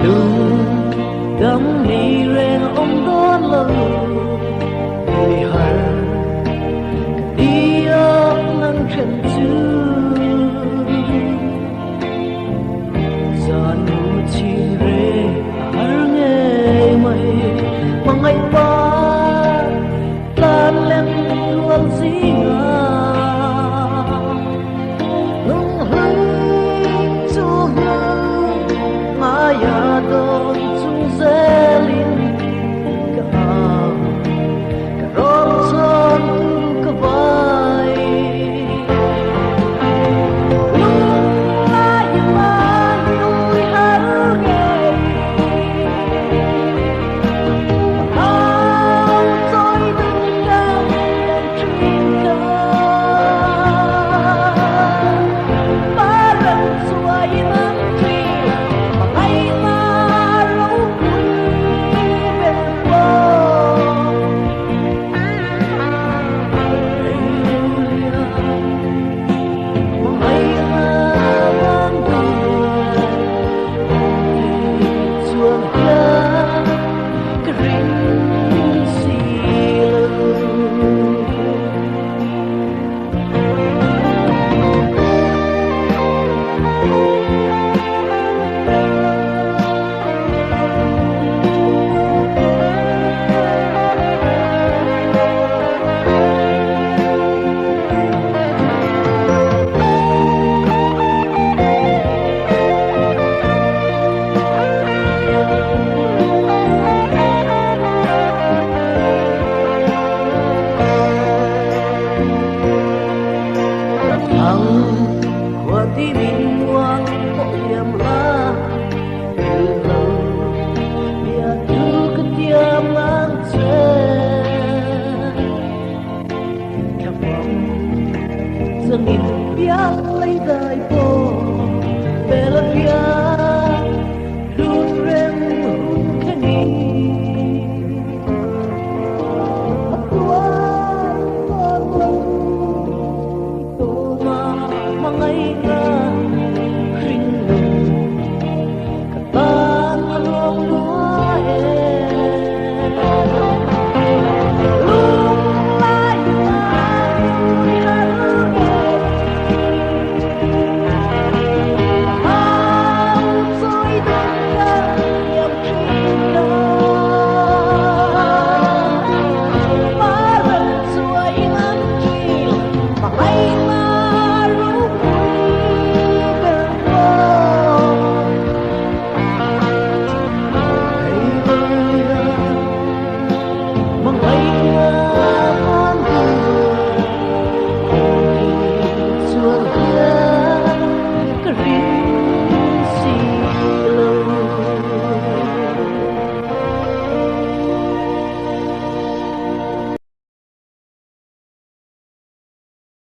lung gam ni ren om don lo đi har đi nang chen chu za nu chi re har nghe mai mangai pa tan lem luang si nga nung hai chu maya don chung zelin ka rom son ka vai lung lai ma nui har ge ao tôi đứng đang trên cao ba lần xuôi nắng chiều mà ngày ta lâu vui bên bờ mà ngày ta đang cười chuông ca cái rinh xì qua tí mình ngoan hội em la từ lâu bia tu cái tia mang trên cả phòng dâng in bia lấy đời phố về là bia luôn rem hôn cái ni ngày ca rinh cả tan lòng lúa lung lai ma nui har ge ao tôi đứng đang trên cao ba lần xuôi nắng chiều mà ngày ta lúc xuân kia